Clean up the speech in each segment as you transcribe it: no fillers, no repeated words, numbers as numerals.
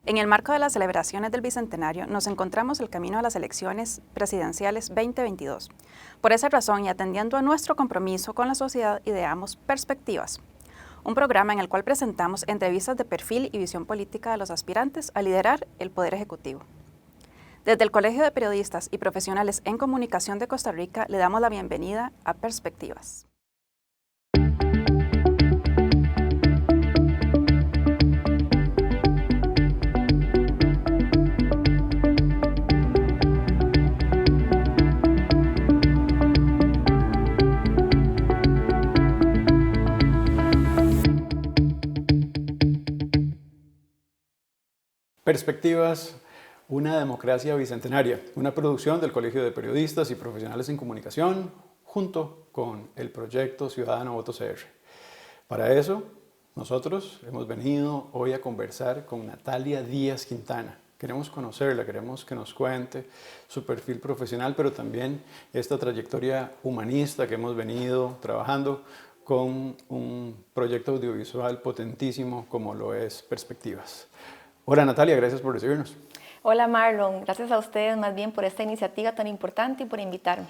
En el marco de las celebraciones del Bicentenario, nos encontramos el camino a las elecciones presidenciales 2022. Por esa razón, y atendiendo a nuestro compromiso con la sociedad, ideamos Perspectivas, un programa en el cual presentamos entrevistas de perfil y visión política de los aspirantes a liderar el Poder Ejecutivo. Desde el Colegio de Periodistas y Profesionales en Comunicación de Costa Rica, le damos la bienvenida a Perspectivas. Perspectivas, una democracia bicentenaria, una producción del Colegio de Periodistas y Profesionales en Comunicación, junto con el proyecto Ciudadano Voto CR. Para eso, nosotros hemos venido hoy a conversar con Natalia Díaz Quintana. Queremos conocerla, queremos que nos cuente su perfil profesional, pero también esta trayectoria humanista que hemos venido trabajando con un proyecto audiovisual potentísimo como lo es Perspectivas. Hola Natalia, gracias por recibirnos. Hola Marlon, gracias a ustedes más bien por esta iniciativa tan importante y por invitarme.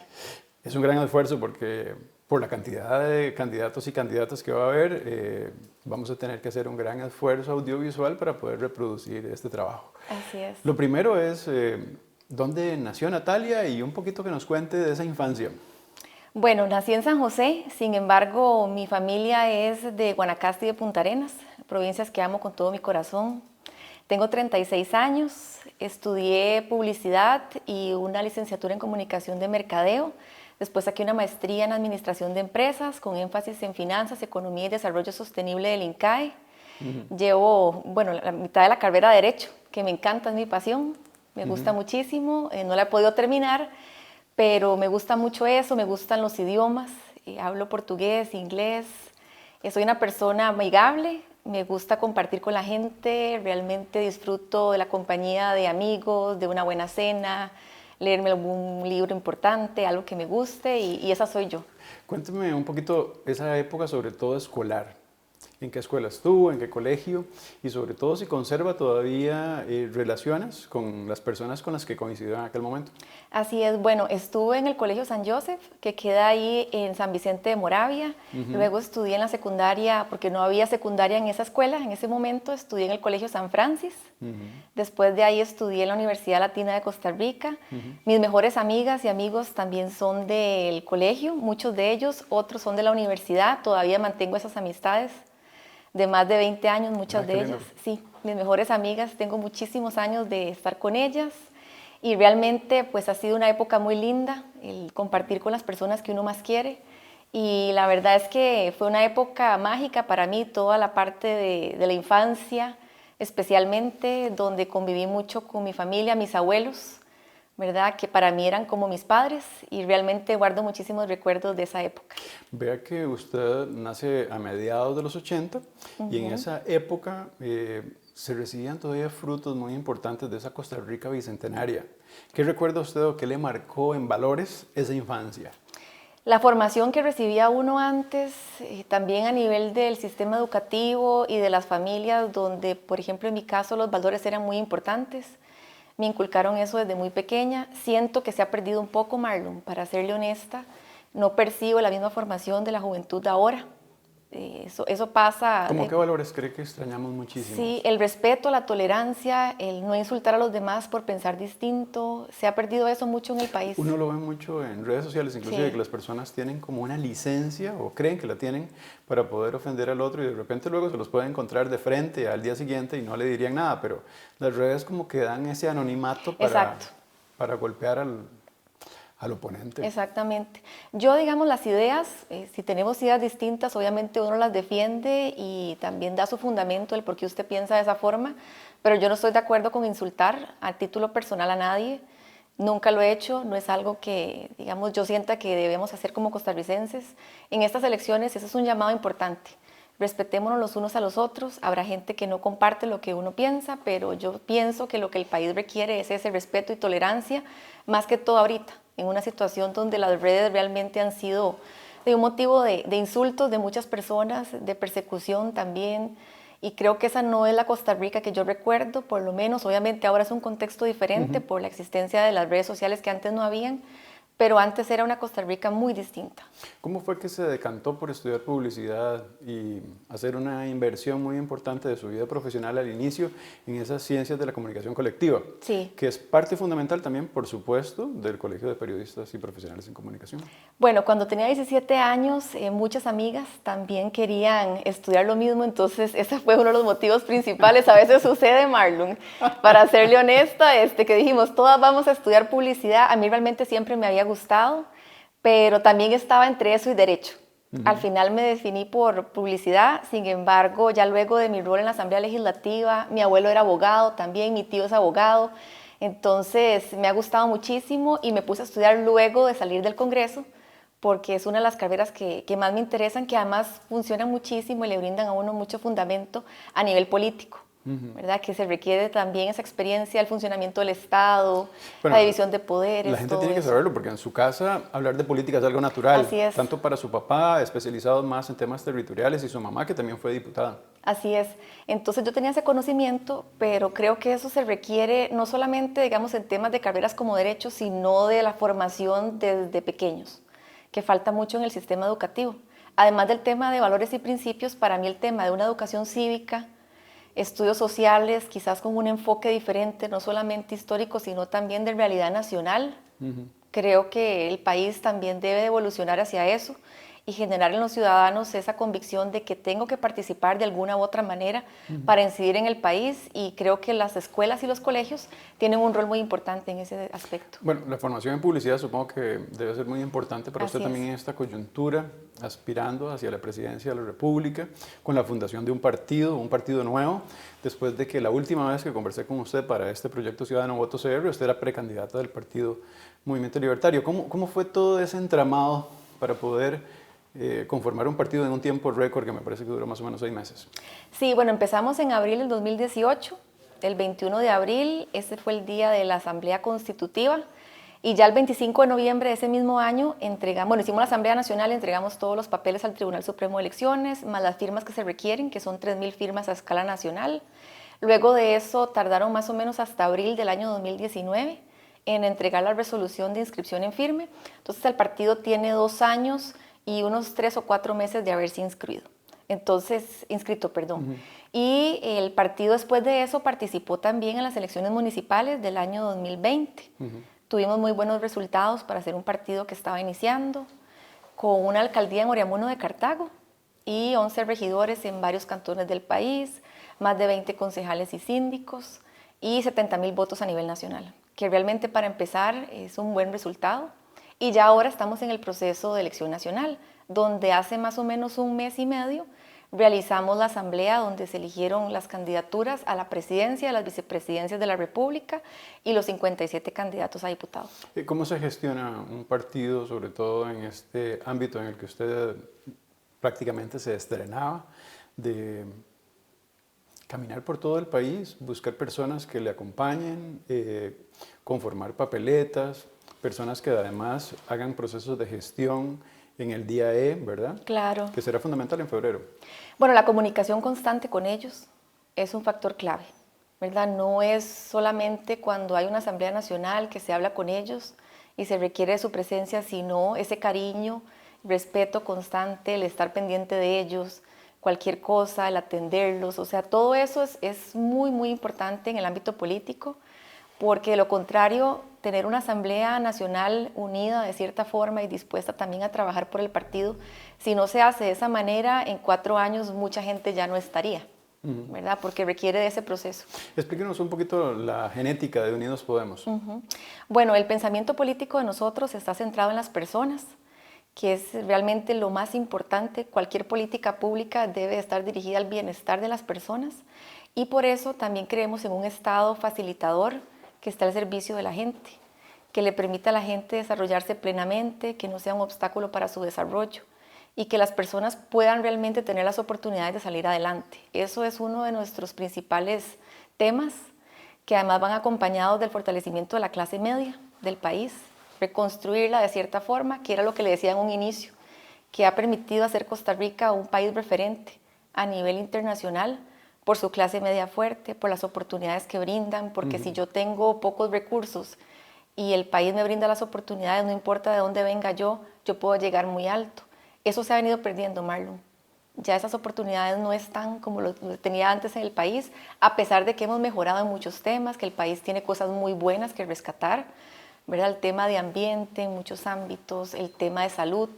Es un gran esfuerzo porque por la cantidad de candidatos y candidatas que va a haber, vamos a tener que hacer un gran esfuerzo audiovisual para poder reproducir este trabajo. Así es. Lo primero es, ¿dónde nació Natalia? Y un poquito que nos cuente de esa infancia. Bueno, nací en San José, sin embargo, mi familia es de Guanacaste y de Punta Arenas, provincias que amo con todo mi corazón. Tengo 36 años, estudié publicidad y una licenciatura en comunicación de mercadeo. Después saqué una maestría en administración de empresas con énfasis en finanzas, economía y desarrollo sostenible del INCAE. Llevo, la mitad de la carrera de Derecho, que me encanta, es mi pasión, me gusta muchísimo. No la he podido terminar, pero me gusta mucho eso, me gustan los idiomas. Hablo portugués, inglés. Soy una persona amigable. Me gusta compartir con la gente, realmente disfruto de la compañía de amigos, de una buena cena, leerme algún libro importante, algo que me guste y esa soy yo. Cuénteme un poquito esa época, sobre todo escolar. ¿En qué escuela estuvo? ¿En qué colegio? Y sobre todo si conserva todavía relaciones con las personas con las que coincidió en aquel momento. Así es, bueno, estuve en el Colegio San Joseph, que queda ahí en San Vicente de Moravia. Luego estudié en la secundaria, porque no había secundaria en esa escuela, en ese momento estudié en el Colegio San Francis. Después de ahí estudié en la Universidad Latina de Costa Rica. Mis mejores amigas y amigos también son del colegio, muchos de ellos, otros son de la universidad. Todavía mantengo esas amistades de más de 20 años, muchas de ellas. Sí, mis mejores amigas, tengo muchísimos años de estar con ellas y realmente pues ha sido una época muy linda el compartir con las personas que uno más quiere y la verdad es que fue una época mágica para mí, toda la parte de la infancia, especialmente donde conviví mucho con mi familia, mis abuelos, ¿verdad? Que para mí eran como mis padres y realmente guardo muchísimos recuerdos de esa época. Vea que usted nace a mediados de los 80 y en esa época se recibían todavía frutos muy importantes de esa Costa Rica bicentenaria. ¿Qué recuerda usted o qué le marcó en valores esa infancia? La formación que recibía uno antes, también a nivel del sistema educativo y de las familias, donde, por ejemplo, en mi caso los valores eran muy importantes. Me inculcaron eso desde muy pequeña. Siento que se ha perdido un poco, Marlon, para serle honesta. No percibo la misma formación de la juventud de ahora. Eso pasa. ¿Cómo qué valores cree que extrañamos muchísimo? Sí, el respeto, la tolerancia, el no insultar a los demás por pensar distinto. Se ha perdido eso mucho en el país. Uno lo ve mucho en redes sociales, inclusive, sí, que las personas tienen como una licencia o creen que la tienen para poder ofender al otro y de repente luego se los pueden encontrar de frente al día siguiente y no le dirían nada, pero las redes como que dan ese anonimato para golpear al oponente. Exactamente. Yo, digamos, las ideas, si tenemos ideas distintas, obviamente uno las defiende y también da su fundamento del por qué usted piensa de esa forma, pero yo no estoy de acuerdo con insultar a título personal a nadie. Nunca lo he hecho, no es algo que, digamos, yo sienta que debemos hacer como costarricenses. En estas elecciones ese es un llamado importante. Respetémonos los unos a los otros. Habrá gente que no comparte lo que uno piensa, pero yo pienso que lo que el país requiere es ese respeto y tolerancia, más que todo ahorita, en una situación donde las redes realmente han sido de un motivo de insultos de muchas personas, de persecución también, Y creo que esa no es la Costa Rica que yo recuerdo, por lo menos. Obviamente ahora es un contexto diferente por la existencia de las redes sociales que antes no habían, pero antes era una Costa Rica muy distinta. ¿Cómo fue que se decantó por estudiar publicidad y hacer una inversión muy importante de su vida profesional al inicio en esas ciencias de la comunicación colectiva? Sí. Que es parte fundamental también, por supuesto, del Colegio de Periodistas y Profesionales en Comunicación. Bueno, cuando tenía 17 años, muchas amigas también querían estudiar lo mismo, entonces ese fue uno de los motivos principales. A veces sucede, Marlon, para serle honesta, que dijimos, todas vamos a estudiar publicidad. A mí realmente siempre me había gustado, pero también estaba entre eso y derecho. Al final me definí por publicidad, sin embargo, ya luego de mi rol en la Asamblea Legislativa, mi abuelo era abogado también, mi tío es abogado, entonces me ha gustado muchísimo y me puse a estudiar luego de salir del Congreso, porque es una de las carreras que más me interesan, que además funcionan muchísimo y le brindan a uno mucho fundamento a nivel político. ¿Verdad? Que se requiere también esa experiencia, el funcionamiento del Estado, bueno, la división de poderes. La gente tiene que saberlo porque en su casa hablar de política es algo natural. Así es. Tanto para su papá, especializado más en temas territoriales, y su mamá, que también fue diputada. Así es. Entonces yo tenía ese conocimiento, pero creo que eso se requiere no solamente, digamos, en temas de carreras como derecho, sino de la formación desde pequeños, que falta mucho en el sistema educativo. Además del tema de valores y principios, para mí el tema de una educación cívica, estudios sociales, quizás con un enfoque diferente, no solamente histórico, sino también de realidad nacional. Creo que el país también debe evolucionar hacia eso y generar en los ciudadanos esa convicción de que tengo que participar de alguna u otra manera para incidir en el país, y creo que las escuelas y los colegios tienen un rol muy importante en ese aspecto. Bueno, la formación en publicidad supongo que debe ser muy importante para usted también en esta coyuntura, aspirando hacia la presidencia de la República, con la fundación de un partido nuevo, después de que la última vez que conversé con usted para este proyecto Ciudadano Voto CR, usted era precandidata del partido Movimiento Libertario. ¿Cómo fue todo ese entramado para poder conformar un partido en un tiempo récord que me parece que duró más o menos 6 meses? Sí, bueno, empezamos en abril del 2018, el 21 de abril, ese fue el día de la Asamblea Constitutiva, y ya el 25 de noviembre de ese mismo año hicimos la Asamblea Nacional, entregamos todos los papeles al Tribunal Supremo de Elecciones, más las firmas que se requieren, que son 3.000 firmas a escala nacional. Luego de eso tardaron más o menos hasta abril del año 2019 en entregar la resolución de inscripción en firme. Entonces el partido tiene 2 años y unos 3 o 4 meses de haberse inscrito. Y el partido después de eso participó también en las elecciones municipales del año 2020. Tuvimos muy buenos resultados para ser un partido que estaba iniciando, con una alcaldía en Oriamuno de Cartago y 11 regidores en varios cantones del país, más de 20 concejales y síndicos y 70.000 votos a nivel nacional, que realmente para empezar es un buen resultado. Y ya ahora estamos en el proceso de elección nacional, donde hace más o menos 1 mes y medio realizamos la asamblea donde se eligieron las candidaturas a la presidencia, a las vicepresidencias de la República y los 57 candidatos a diputados. ¿Cómo se gestiona un partido, sobre todo en este ámbito en el que usted prácticamente se estrenaba, de caminar por todo el país, buscar personas que le acompañen, conformar papeletas, personas que además hagan procesos de gestión en el día ¿verdad? Claro. Que será fundamental en febrero. Bueno, la comunicación constante con ellos es un factor clave, ¿verdad? No es solamente cuando hay una asamblea nacional que se habla con ellos y se requiere de su presencia, sino ese cariño, respeto constante, el estar pendiente de ellos, cualquier cosa, el atenderlos, o sea, todo eso es muy, muy importante en el ámbito político, porque de lo contrario, tener una asamblea nacional unida de cierta forma y dispuesta también a trabajar por el partido, si no se hace de esa manera, en 4 años mucha gente ya no estaría, ¿verdad? Porque requiere de ese proceso. Explíquenos un poquito la genética de Unidos Podemos. Bueno, el pensamiento político de nosotros está centrado en las personas, que es realmente lo más importante. Cualquier política pública debe estar dirigida al bienestar de las personas, y por eso también creemos en un Estado facilitador que está al servicio de la gente, que le permita a la gente desarrollarse plenamente, que no sea un obstáculo para su desarrollo y que las personas puedan realmente tener las oportunidades de salir adelante. Eso es uno de nuestros principales temas, que además van acompañados del fortalecimiento de la clase media del país, reconstruirla de cierta forma, que era lo que le decía en un inicio, que ha permitido hacer Costa Rica un país referente a nivel internacional por su clase media fuerte, por las oportunidades que brindan, porque si yo tengo pocos recursos y el país me brinda las oportunidades, no importa de dónde venga yo puedo llegar muy alto. Eso se ha venido perdiendo, Marlon. Ya esas oportunidades no están como lo tenía antes en el país, a pesar de que hemos mejorado en muchos temas, que el país tiene cosas muy buenas que rescatar, ¿verdad? El tema de ambiente en muchos ámbitos, el tema de salud,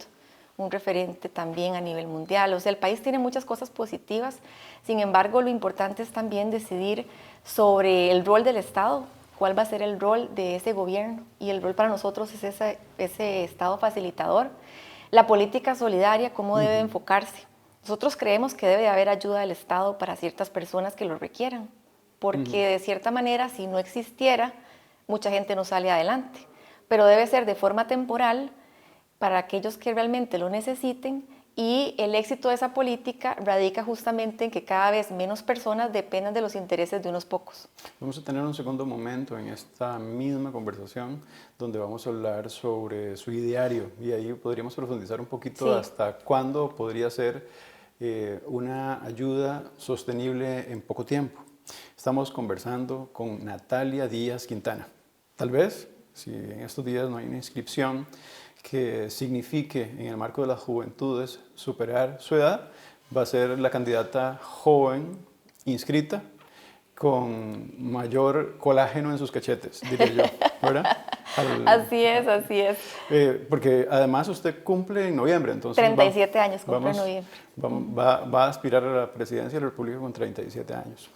un referente también a nivel mundial. O sea, el país tiene muchas cosas positivas. Sin embargo, lo importante es también decidir sobre el rol del Estado, cuál va a ser el rol de ese gobierno. Y el rol para nosotros es ese Estado facilitador. La política solidaria, cómo debe enfocarse. Nosotros creemos que debe haber ayuda del Estado para ciertas personas que lo requieran, porque de cierta manera, si no existiera, mucha gente no sale adelante. Pero debe ser de forma temporal, para aquellos que realmente lo necesiten, y el éxito de esa política radica justamente en que cada vez menos personas dependan de los intereses de unos pocos. Vamos a tener un segundo momento en esta misma conversación donde vamos a hablar sobre su ideario y ahí podríamos profundizar un poquito hasta cuándo podría ser una ayuda sostenible en poco tiempo. Estamos conversando con Natalia Díaz Quintana. Tal vez, si en estos días no hay una inscripción que signifique en el marco de las juventudes superar su edad, va a ser la candidata joven inscrita con mayor colágeno en sus cachetes, diría yo, ¿verdad? Así es. Porque además usted cumple en noviembre, entonces 37 años cumple en noviembre. Va a aspirar a la presidencia de la República con 37 años.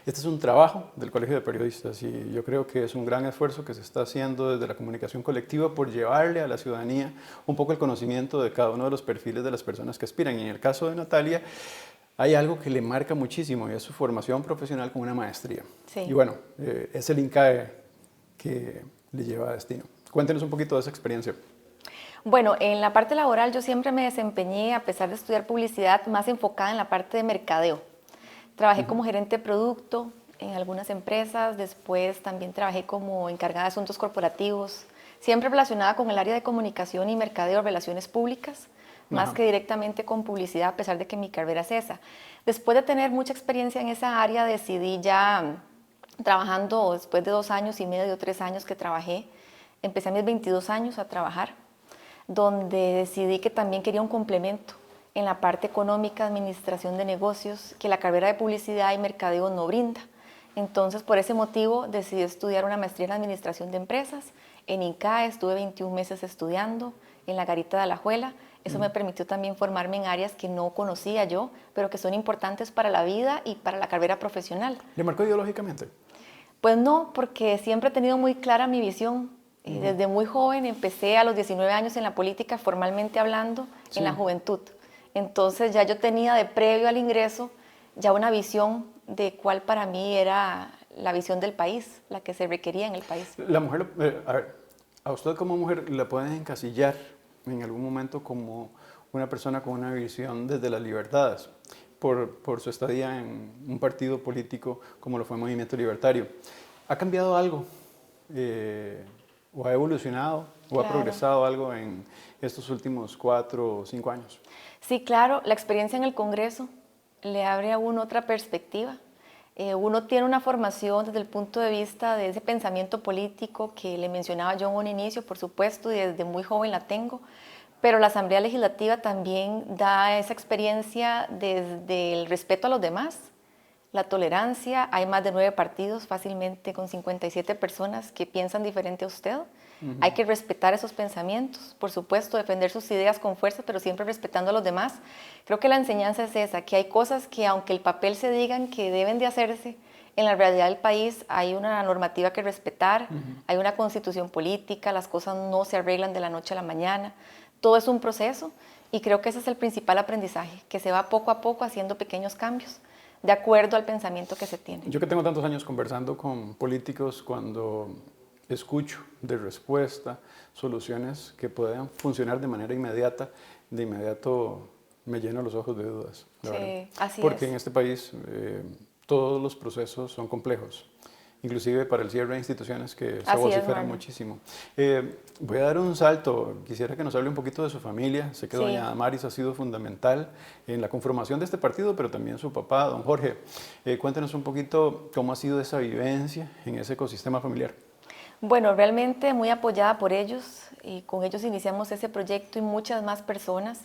Este es un trabajo del Colegio de Periodistas y yo creo que es un gran esfuerzo que se está haciendo desde la comunicación colectiva por llevarle a la ciudadanía un poco el conocimiento de cada uno de los perfiles de las personas que aspiran. Y en el caso de Natalia, hay algo que le marca muchísimo y es su formación profesional con una maestría. Sí. Y bueno, es el INCAE que le lleva a destino. Cuéntenos un poquito de esa experiencia. Bueno, en la parte laboral yo siempre me desempeñé, a pesar de estudiar publicidad, más enfocada en la parte de mercadeo. Trabajé como gerente de producto en algunas empresas, después también trabajé como encargada de asuntos corporativos, siempre relacionada con el área de comunicación y mercadeo, relaciones públicas, más que directamente con publicidad, a pesar de que mi carrera es esa. Después de tener mucha experiencia en esa área, decidí ya trabajando, después de 2 años y medio, 3 años que trabajé, empecé a mis 22 años a trabajar, donde decidí que también quería un complemento en la parte económica, administración de negocios, que la carrera de publicidad y mercadeo no brinda. Entonces, por ese motivo, decidí estudiar una maestría en administración de empresas. En INCAE estuve 21 meses estudiando, en la Garita de Alajuela. Eso me permitió también formarme en áreas que no conocía yo, pero que son importantes para la vida y para la carrera profesional. ¿Le marcó ideológicamente? Pues no, porque siempre he tenido muy clara mi visión. Desde muy joven empecé a los 19 años en la política, formalmente hablando, en la juventud. Entonces ya yo tenía de previo al ingreso ya una visión de cuál para mí era la visión del país, la que se requería en el país. La mujer, a usted como mujer la pueden encasillar en algún momento como una persona con una visión desde las libertades, por su estadía en un partido político como lo fue el Movimiento Libertario. ¿Ha cambiado algo? ¿O ha evolucionado? ¿O ha progresado algo en estos últimos 4 o 5 años? Sí, claro, la experiencia en el Congreso le abre a uno otra perspectiva. Uno tiene una formación desde el punto de vista de ese pensamiento político que le mencionaba yo en un inicio, por supuesto, y desde muy joven la tengo, pero la Asamblea Legislativa también da esa experiencia desde el respeto a los demás, la tolerancia. Hay más de 9 partidos, fácilmente con 57 personas que piensan diferente a usted. Hay que respetar esos pensamientos, por supuesto, defender sus ideas con fuerza, pero siempre respetando a los demás. Creo que la enseñanza es esa, que hay cosas que aunque el papel se digan que deben de hacerse, en la realidad del país hay una normativa que respetar, hay una constitución política, las cosas no se arreglan de la noche a la mañana, todo es un proceso y creo que ese es el principal aprendizaje, que se va poco a poco haciendo pequeños cambios de acuerdo al pensamiento que se tiene. Yo que tengo tantos años conversando con políticos, cuando escucho de respuesta soluciones que puedan funcionar de manera inmediata, de inmediato me lleno los ojos de dudas. Sí, así es. Porque en este país todos los procesos son complejos inclusive para el cierre de instituciones que se Así es, vocifera Marlon. muchísimo. Voy a dar un salto, quisiera que nos hable un poquito de su familia. Sé que Sí. doña Damaris ha sido fundamental en la conformación de este partido, pero también su papá, don Jorge. Cuéntenos un poquito cómo ha sido esa vivencia en ese ecosistema familiar. Bueno, realmente muy apoyada por ellos y con ellos iniciamos ese proyecto y muchas más personas.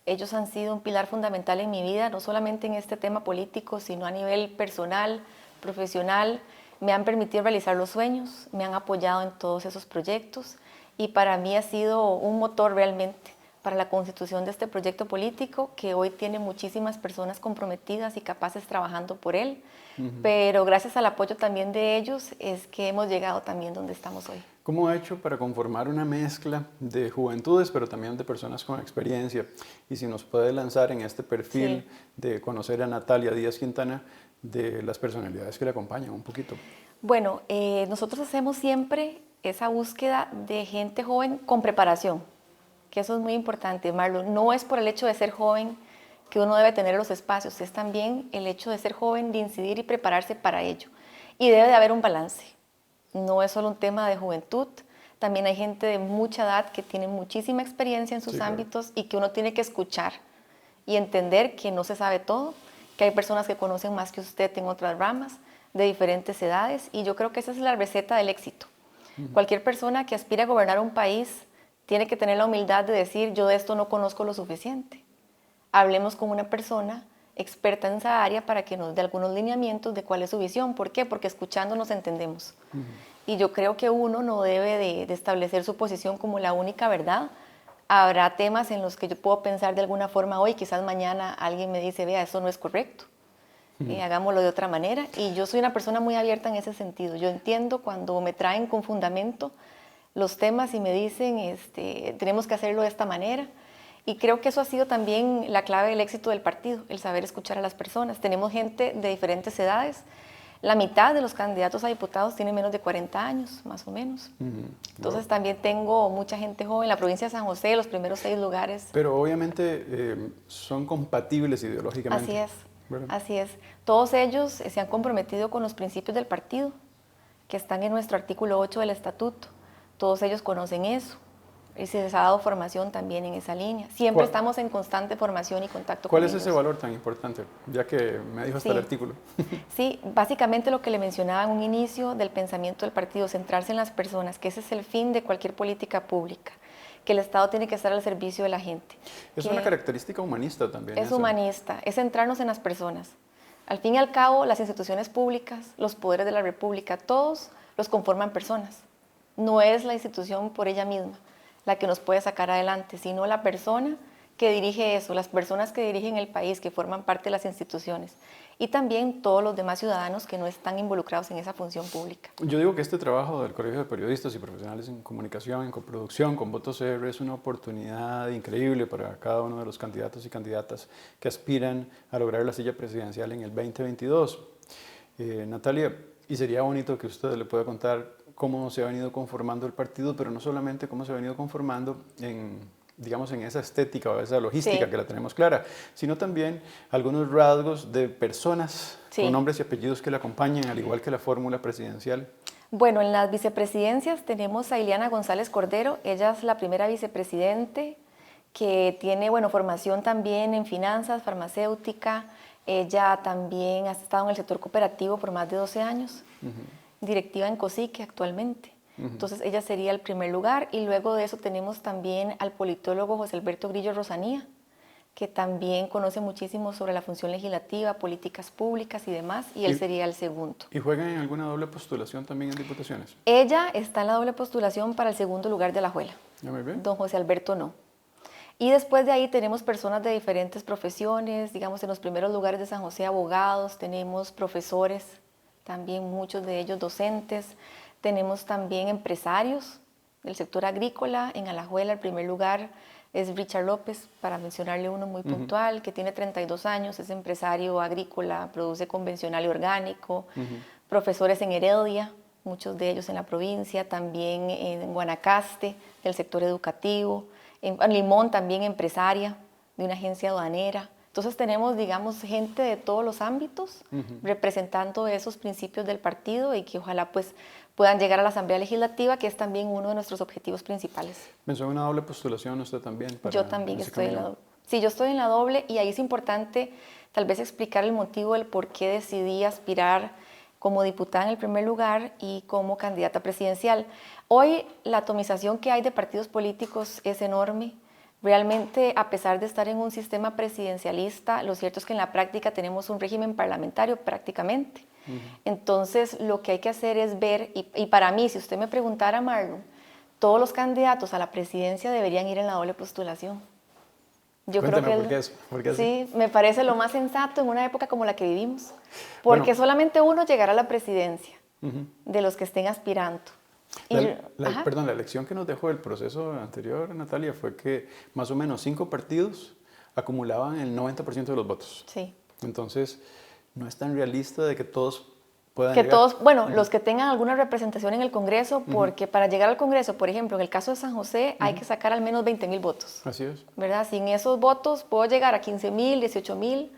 Ellos han sido un pilar fundamental en mi vida, no solamente en este tema político, sino a nivel personal, profesional. Me han permitido realizar los sueños, me han apoyado en todos esos proyectos y para mí ha sido un motor realmente para la constitución de este proyecto político que hoy tiene muchísimas personas comprometidas y capaces trabajando por él. Pero gracias al apoyo también de ellos es que hemos llegado también donde estamos hoy. ¿Cómo ha hecho para conformar una mezcla de juventudes, pero también de personas con experiencia? Y si nos puede lanzar en este perfil de conocer a Natalia Díaz Quintana, de las personalidades que le acompañan un poquito. Bueno, nosotros hacemos siempre esa búsqueda de gente joven con preparación, que eso es muy importante, Marlon. No es por el hecho de ser joven que uno debe tener los espacios, es también el hecho de ser joven, de incidir y prepararse para ello. Y debe de haber un balance. No es solo un tema de juventud, también hay gente de mucha edad que tiene muchísima experiencia en sus ámbitos y que uno tiene que escuchar y entender que no se sabe todo, que hay personas que conocen más que usted en otras ramas, de diferentes edades, y yo creo que esa es la receta del éxito. Cualquier persona que aspira a gobernar un país tiene que tener la humildad de decir, yo de esto no conozco lo suficiente. Hablemos con una persona experta en esa área para que nos dé algunos lineamientos de cuál es su visión. ¿Por qué? Porque escuchando nos entendemos. Y yo creo que uno no debe de establecer su posición como la única verdad. Habrá temas en los que yo puedo pensar de alguna forma hoy, quizás mañana alguien me dice, vea, eso no es correcto. Hagámoslo de otra manera. Y yo soy una persona muy abierta en ese sentido. Yo entiendo cuando me traen con fundamento los temas y me dicen, tenemos que hacerlo de esta manera. Y creo que eso ha sido también la clave del éxito del partido, el saber escuchar a las personas. Tenemos gente de diferentes edades. La mitad de los candidatos a diputados tienen menos de 40 años, más o menos. Entonces también tengo mucha gente joven. La provincia de San José, los primeros 6 lugares. Pero obviamente son compatibles ideológicamente. Así es, ¿verdad? así es. Todos ellos se han comprometido con los principios del partido, que están en nuestro artículo 8 del estatuto. Todos ellos conocen eso. Y se les ha dado formación también en esa línea. Siempre estamos en constante formación y contacto con ellos. ¿Cuál es ese valor tan importante? Ya que me dijo hasta el artículo. Sí, básicamente lo que le mencionaba en un inicio del pensamiento del partido, centrarse en las personas, que ese es el fin de cualquier política pública, que el Estado tiene que estar al servicio de la gente. Es una característica humanista también. Es humanista, es centrarnos en las personas. Al fin y al cabo, las instituciones públicas, los poderes de la República, todos los conforman personas. No es la institución por ella misma la que nos puede sacar adelante, sino la persona que dirige eso, las personas que dirigen el país, que forman parte de las instituciones, y también todos los demás ciudadanos que no están involucrados en esa función pública. Yo digo que este trabajo del Colegio de Periodistas y Profesionales en Comunicación, en coproducción con Voto CR, es una oportunidad increíble para cada uno de los candidatos y candidatas que aspiran a lograr la silla presidencial en el 2022. Natalia, y sería bonito que usted le pueda contar cómo se ha venido conformando el partido, pero no solamente cómo se ha venido conformando digamos, en esa estética o esa logística que la tenemos clara, sino también algunos rasgos de personas con nombres y apellidos que la acompañan, al igual que la fórmula presidencial. Bueno, en las vicepresidencias tenemos a Ileana González Cordero. Ella es la primera vicepresidente que tiene, formación también en finanzas, farmacéutica. Ella también ha estado en el sector cooperativo por más de 12 años. Directiva en COSICE actualmente. Entonces ella sería el primer lugar, y luego de eso tenemos también al politólogo José Alberto Grillo Rosanía, que también conoce muchísimo sobre la función legislativa, políticas públicas y demás, y él sería el segundo. ¿Y juegan en alguna doble postulación también en diputaciones? Ella está en la doble postulación para el segundo lugar de Alajuela. Muy bien. Don José Alberto no. Y después de ahí tenemos personas de diferentes profesiones, digamos en los primeros lugares de San José, abogados, tenemos profesores, también muchos de ellos docentes. Tenemos también empresarios del sector agrícola. En Alajuela el primer lugar es Richard López, para mencionarle uno muy puntual, que tiene 32 años, es empresario agrícola, produce convencional y orgánico. Profesores en Heredia, muchos de ellos en la provincia, también en Guanacaste, del sector educativo. En Limón también empresaria de una agencia aduanera, Entonces tenemos, digamos, gente de todos los ámbitos representando esos principios del partido y que ojalá pues puedan llegar a la Asamblea Legislativa, que es también uno de nuestros objetivos principales. ¿Pensó en una doble postulación usted también? Yo también estoy en la doble. Sí, yo estoy en la doble y ahí es importante tal vez explicar el motivo del por qué decidí aspirar como diputada en el primer lugar y como candidata presidencial. Hoy la atomización que hay de partidos políticos es enorme. Realmente, a pesar de estar en un sistema presidencialista, lo cierto es que en la práctica tenemos un régimen parlamentario prácticamente. Entonces, lo que hay que hacer es ver, y para mí, si usted me preguntara, Marlon, todos los candidatos a la presidencia deberían ir en la doble postulación. Yo Cuéntame, creo que ¿por qué eso? ¿Por qué sí, me parece lo más sensato en una época como la que vivimos, porque solamente uno llegará a la presidencia de los que estén aspirando. Perdón, la lección que nos dejó el proceso anterior, Natalia, fue que más o menos 5 partidos acumulaban el 90% de los votos. Sí. Entonces, no es tan realista de que todos puedan que llegar. todos, bueno, los que tengan alguna representación en el Congreso, porque para llegar al Congreso, por ejemplo, en el caso de San José, hay que sacar al menos 20,000 votos. Así es. ¿Verdad? Sin esos votos puedo llegar a 15,000, 18,000,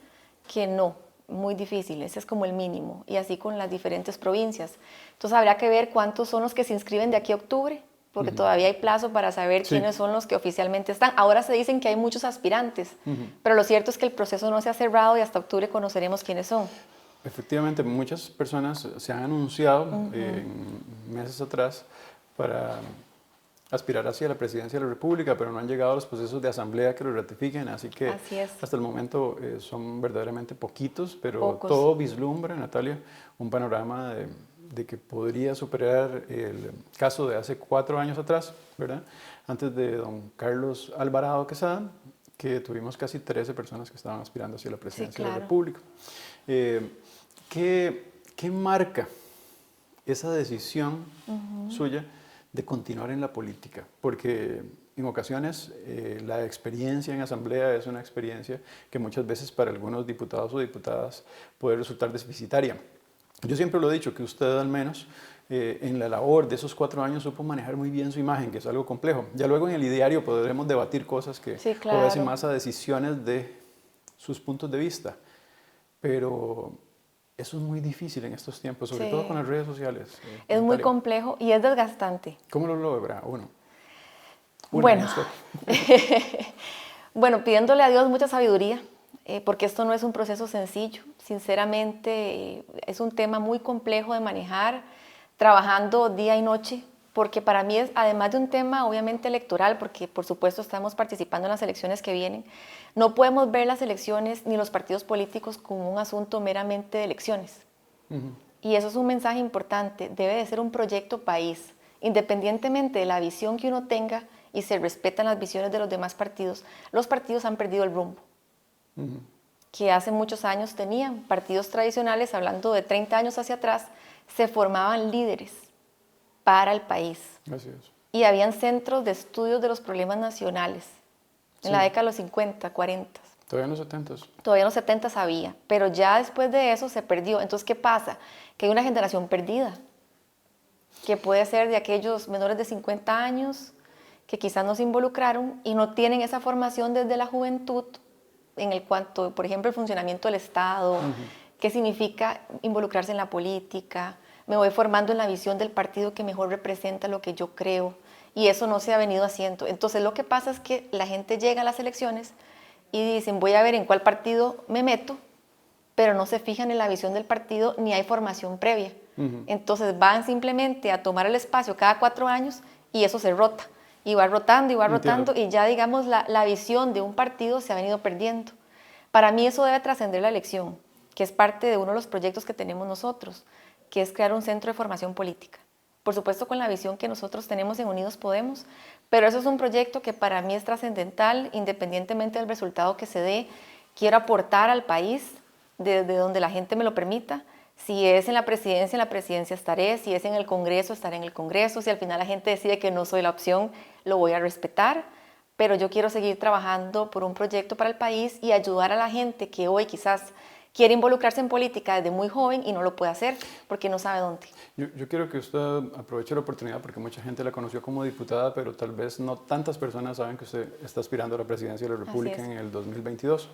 que no, muy difícil, ese es como el mínimo, y así con las diferentes provincias. Entonces habría que ver cuántos son los que se inscriben de aquí a octubre, porque todavía hay plazo para saber quiénes son los que oficialmente están. Ahora se dicen que hay muchos aspirantes, pero lo cierto es que el proceso no se ha cerrado y hasta octubre conoceremos quiénes son. Efectivamente, muchas personas se han anunciado meses atrás para aspirar hacia la presidencia de la República, pero no han llegado a los procesos de asamblea que lo ratifiquen, así que hasta el momento son verdaderamente poquitos, pero todo vislumbra, Natalia, un panorama de que podría superar el caso de hace 4 años atrás, ¿verdad? Antes de don Carlos Alvarado Quesada, que tuvimos casi 13 personas que estaban aspirando hacia la presidencia de la República. ¿Qué marca esa decisión suya de continuar en la política? Porque en ocasiones la experiencia en asamblea es una experiencia que muchas veces para algunos diputados o diputadas puede resultar deficitaria. Yo siempre lo he dicho, que usted al menos en la labor de esos 4 años supo manejar muy bien su imagen, que es algo complejo. Ya luego en el ideario podremos debatir cosas que obedecen más a decisiones de sus puntos de vista. Pero eso es muy difícil en estos tiempos, sobre todo con las redes sociales. Es muy complejo y es desgastante. ¿Cómo lo logra uno? Bueno, bueno, pidiéndole a Dios mucha sabiduría, porque esto no es un proceso sencillo. Sinceramente, es un tema muy complejo de manejar, trabajando día y noche, porque para mí es, además de un tema obviamente electoral, porque por supuesto estamos participando en las elecciones que vienen, no podemos ver las elecciones ni los partidos políticos como un asunto meramente de elecciones. Y eso es un mensaje importante, debe de ser un proyecto país, independientemente de la visión que uno tenga y se respetan las visiones de los demás partidos, los partidos han perdido el rumbo. Que hace muchos años tenían partidos tradicionales, hablando de 30 años hacia atrás, se formaban líderes para el país. Así es. Y habían centros de estudios de los problemas nacionales. En la década de los 50, 40. Todavía en los 70. Todavía en los 70 había, pero ya después de eso se perdió. Entonces, ¿qué pasa? Que hay una generación perdida, que puede ser de aquellos menores de 50 años, que quizás no se involucraron y no tienen esa formación desde la juventud, en el cuanto, por ejemplo, el funcionamiento del Estado, qué significa involucrarse en la política, me voy formando en la visión del partido que mejor representa lo que yo creo, y eso no se ha venido haciendo. Entonces lo que pasa es que la gente llega a las elecciones y dicen, voy a ver en cuál partido me meto, pero no se fijan en la visión del partido ni hay formación previa. Entonces van simplemente a tomar el espacio cada 4 años y eso se rota. Y va rotando y va rotando y ya digamos la visión de un partido se ha venido perdiendo. Para mí eso debe trascender la elección, que es parte de uno de los proyectos que tenemos nosotros, que es crear un centro de formación política. Por supuesto con la visión que nosotros tenemos en Unidos Podemos, pero eso es un proyecto que para mí es trascendental, independientemente del resultado que se dé. Quiero aportar al país desde donde la gente me lo permita. Si es en la presidencia estaré, si es en el Congreso, estaré en el Congreso, si al final la gente decide que no soy la opción, lo voy a respetar, pero yo quiero seguir trabajando por un proyecto para el país y ayudar a la gente que hoy quizás quiere involucrarse en política desde muy joven y no lo puede hacer porque no sabe dónde. Yo quiero que usted aproveche la oportunidad porque mucha gente la conoció como diputada, pero tal vez no tantas personas saben que usted está aspirando a la presidencia de la República en el 2022.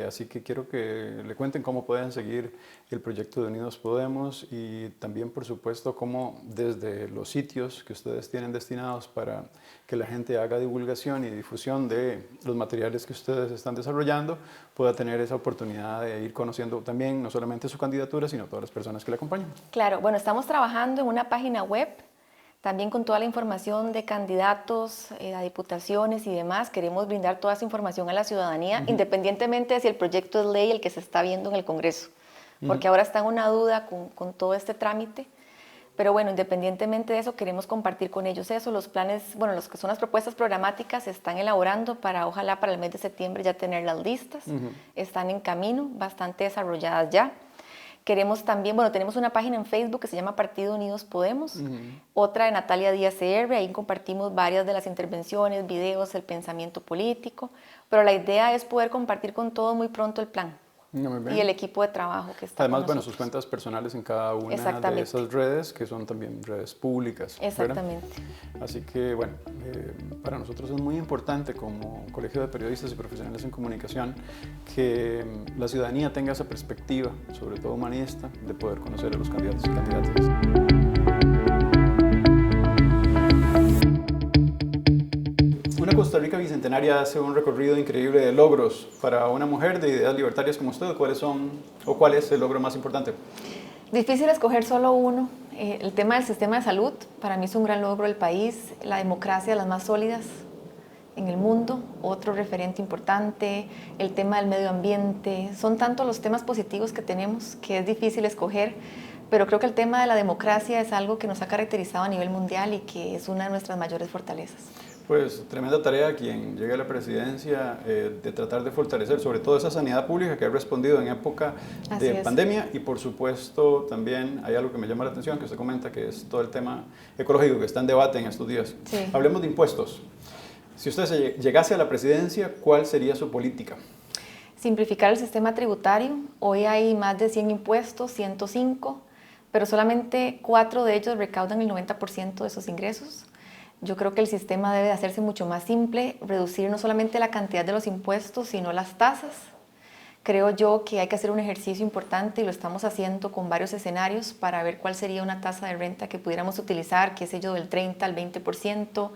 Así que quiero que le cuenten cómo pueden seguir el proyecto de Unidos Podemos y también, por supuesto, cómo desde los sitios que ustedes tienen destinados para que la gente haga divulgación y difusión de los materiales que ustedes están desarrollando, pueda tener esa oportunidad de ir conociendo también no solamente su candidatura, sino todas las personas que le acompañan. Claro, bueno, estamos trabajando en una página web, también con toda la información de candidatos a diputaciones y demás. Queremos brindar toda esa información a la ciudadanía, independientemente de si el proyecto es ley el que se está viendo en el Congreso, porque ahora está en una duda con todo este trámite. Pero bueno, independientemente de eso, queremos compartir con ellos eso. Los planes, bueno, los que son las propuestas programáticas se están elaborando para, ojalá para el mes de septiembre ya tenerlas listas. Están en camino, bastante desarrolladas ya. Queremos también, bueno, tenemos una página en Facebook que se llama Partido Unidos Podemos, otra de Natalia Díaz CR, ahí compartimos varias de las intervenciones, videos, el pensamiento político, pero la idea es poder compartir con todos muy pronto el plan y el equipo de trabajo que está. Además, bueno, sus cuentas personales en cada una de esas redes, que son también redes públicas. Exactamente. ¿Verdad? Así que, bueno, para nosotros es muy importante como Colegio de Periodistas y Profesionales en Comunicación que la ciudadanía tenga esa perspectiva, sobre todo humanista, de poder conocer a los candidatos y candidatas. Una Costa Rica bicentenaria hace un recorrido increíble de logros. Para una mujer de ideas libertarias como usted, ¿cuáles son o cuál es el logro más importante? Difícil escoger solo uno. El tema del sistema de salud, para mí es un gran logro del país. La democracia, las más sólidas en el mundo, otro referente importante. El tema del medio ambiente. Son tantos los temas positivos que tenemos que es difícil escoger. Pero creo que el tema de la democracia es algo que nos ha caracterizado a nivel mundial y que es una de nuestras mayores fortalezas. Pues tremenda tarea quien llegue a la presidencia de tratar de fortalecer sobre todo esa sanidad pública que ha respondido en época de pandemia y por supuesto también hay algo que me llama la atención que usted comenta que es todo el tema ecológico que está en debate en estos días. Sí. Hablemos de impuestos. Si usted llegase a la presidencia, ¿cuál sería su política? Simplificar el sistema tributario. Hoy hay más de 100 impuestos, 105, pero solamente 4 de ellos recaudan el 90% de esos ingresos. Yo creo que el sistema debe de hacerse mucho más simple, reducir no solamente la cantidad de los impuestos, sino las tasas. Creo yo que hay que hacer un ejercicio importante y lo estamos haciendo con varios escenarios para ver cuál sería una tasa de renta que pudiéramos utilizar, qué sé yo, del 30 al 20%,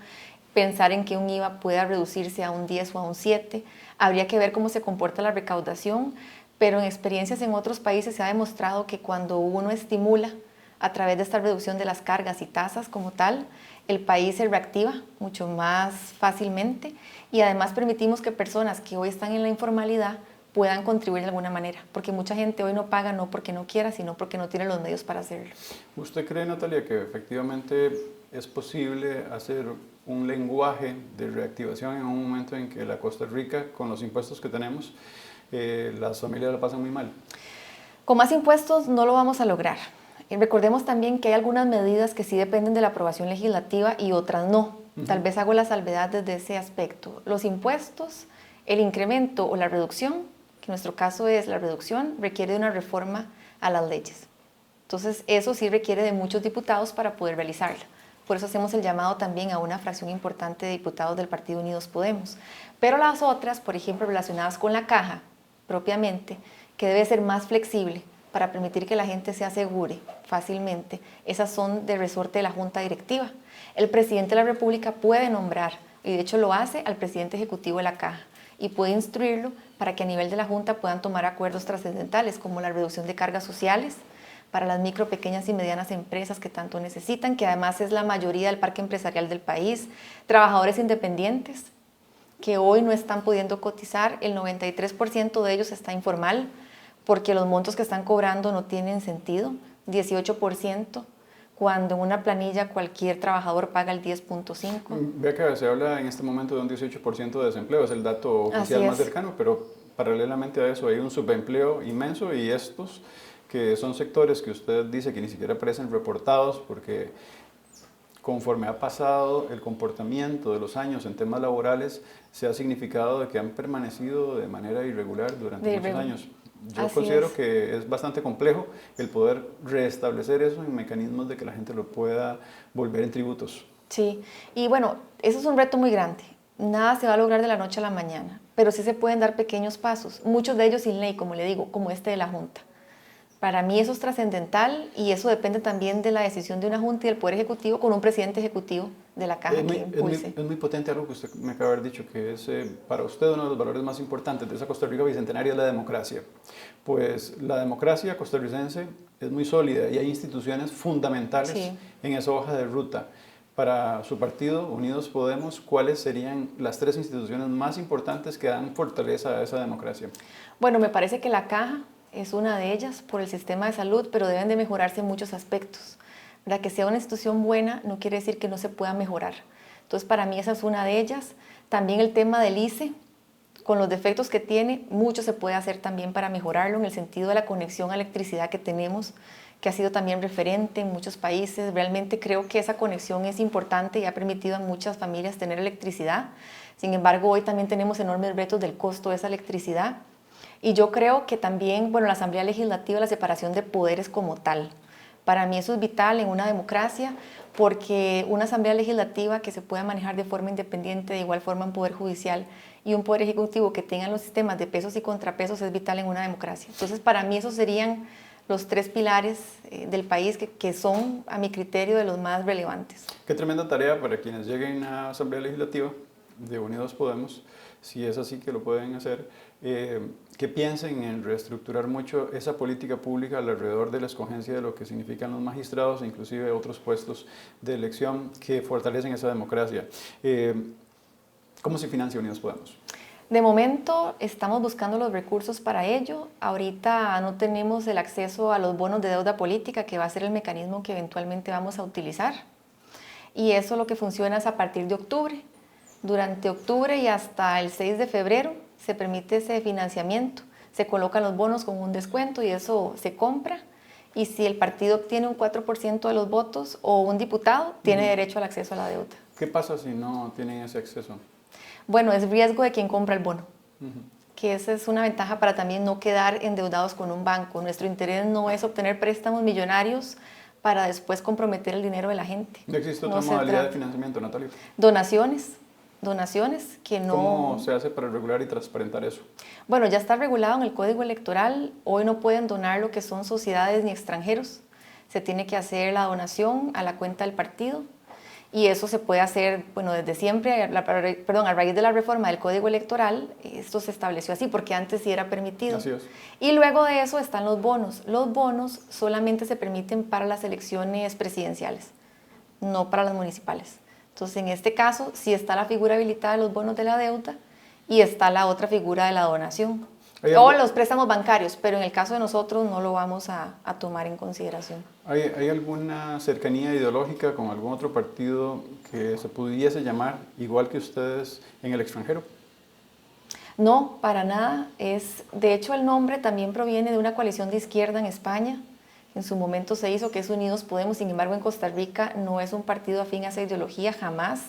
pensar en que un IVA pueda reducirse a un 10 o a un 7. Habría que ver cómo se comporta la recaudación, pero en experiencias en otros países se ha demostrado que cuando uno estimula a través de esta reducción de las cargas y tasas como tal, el país se reactiva mucho más fácilmente y además permitimos que personas que hoy están en la informalidad puedan contribuir de alguna manera, porque mucha gente hoy no paga no porque no quiera, sino porque no tiene los medios para hacerlo. ¿Usted cree, Natalia, que efectivamente es posible hacer un lenguaje de reactivación en un momento en que la Costa Rica, con los impuestos que tenemos, las familias la pasan muy mal? Con más impuestos no lo vamos a lograr. Y recordemos también que hay algunas medidas que sí dependen de la aprobación legislativa y otras no. Tal vez hago la salvedad desde ese aspecto. Los impuestos, el incremento o la reducción, que en nuestro caso es la reducción, requiere de una reforma a las leyes. Entonces, eso sí requiere de muchos diputados para poder realizarlo. Por eso hacemos el llamado también a una fracción importante de diputados del Partido Unidos Podemos. Pero las otras, por ejemplo, relacionadas con la caja propiamente, que debe ser más flexible, para permitir que la gente se asegure fácilmente, esas son de resorte de la Junta Directiva. El presidente de la República puede nombrar, y de hecho lo hace, al presidente ejecutivo de la Caja, y puede instruirlo para que a nivel de la Junta puedan tomar acuerdos trascendentales, como la reducción de cargas sociales para las micro, pequeñas y medianas empresas que tanto necesitan, que además es la mayoría del parque empresarial del país, trabajadores independientes, que hoy no están pudiendo cotizar, el 93% de ellos está informal, porque los montos que están cobrando no tienen sentido, 18%, cuando en una planilla cualquier trabajador paga el 10.5%. Vea que se habla en este momento de un 18% de desempleo, es el dato oficial más cercano, pero paralelamente a eso hay un subempleo inmenso y estos que son sectores que usted dice que ni siquiera aparecen reportados porque conforme ha pasado el comportamiento de los años en temas laborales, se ha significado de que han permanecido de manera irregular durante muchos años. Yo considero que es bastante complejo el poder restablecer eso en mecanismos de que la gente lo pueda volver en tributos. Sí, y bueno, eso es un reto muy grande. Nada se va a lograr de la noche a la mañana, pero sí se pueden dar pequeños pasos, muchos de ellos sin ley, como le digo, como este de la Junta. Para mí eso es trascendental y eso depende también de la decisión de una Junta y del Poder Ejecutivo con un presidente ejecutivo de la Caja que impulse. Es muy potente algo que usted me acaba de haber dicho, que es para usted uno de los valores más importantes de esa Costa Rica bicentenaria es la democracia. Pues la democracia costarricense es muy sólida y hay instituciones fundamentales en esa hoja de ruta. Para su partido, Unidos Podemos, ¿cuáles serían las 3 instituciones más importantes que dan fortaleza a esa democracia? Bueno, me parece que la Caja es una de ellas por el sistema de salud, pero deben de mejorarse en muchos aspectos. ¿Verdad? Que sea una institución buena no quiere decir que no se pueda mejorar. Entonces, para mí esa es una de ellas. También el tema del ICE, con los defectos que tiene, mucho se puede hacer también para mejorarlo en el sentido de la conexión a electricidad que tenemos, que ha sido también referente en muchos países. Realmente creo que esa conexión es importante y ha permitido a muchas familias tener electricidad. Sin embargo, hoy también tenemos enormes retos del costo de esa electricidad. Y yo creo que también, bueno, la Asamblea Legislativa, la separación de poderes como tal. Para mí eso es vital en una democracia porque una Asamblea Legislativa que se pueda manejar de forma independiente, de igual forma un Poder Judicial y un Poder Ejecutivo que tengan los sistemas de pesos y contrapesos es vital en una democracia. Entonces, para mí esos serían los 3 pilares del país que son, a mi criterio, de los más relevantes. Qué tremenda tarea para quienes lleguen a Asamblea Legislativa de Unidos Podemos, si es así que lo pueden hacer, que piensen en reestructurar mucho esa política pública alrededor de la escogencia de lo que significan los magistrados e inclusive otros puestos de elección que fortalecen esa democracia. ¿Cómo se financia Unidos Podemos? De momento estamos buscando los recursos para ello. Ahorita no tenemos el acceso a los bonos de deuda política, que va a ser el mecanismo que eventualmente vamos a utilizar. Y eso lo que funciona es a partir de octubre. Durante octubre y hasta el 6 de febrero se permite ese financiamiento. Se colocan los bonos con un descuento y eso se compra. Y si el partido obtiene un 4% de los votos o un diputado, tiene derecho al acceso a la deuda. ¿Qué pasa si no tienen ese acceso? Bueno, es riesgo de quien compra el bono, que esa es una ventaja para también no quedar endeudados con un banco. Nuestro interés no es obtener préstamos millonarios para después comprometer el dinero de la gente. ¿No existe otra modalidad de financiamiento, Natalia? Donaciones que no... ¿Cómo se hace para regular y transparentar eso? Bueno, ya está regulado en el Código Electoral. Hoy no pueden donar lo que son sociedades ni extranjeros. Se tiene que hacer la donación a la cuenta del partido. Y eso se puede hacer, bueno, desde siempre, a raíz de la reforma del Código Electoral, esto se estableció así, porque antes sí era permitido. Así es. Y luego de eso están los bonos. Los bonos solamente se permiten para las elecciones presidenciales, no para las municipales. Entonces, en este caso, sí está la figura habilitada de los bonos de la deuda y está la otra figura de la donación. O los préstamos bancarios, pero en el caso de nosotros no lo vamos a tomar en consideración. ¿Hay alguna cercanía ideológica con algún otro partido que se pudiese llamar igual que ustedes en el extranjero? No, para nada. De hecho, el nombre también proviene de una coalición de izquierda en España. En su momento se hizo, que es Unidos Podemos. Sin embargo, en Costa Rica no es un partido afín a esa ideología, jamás.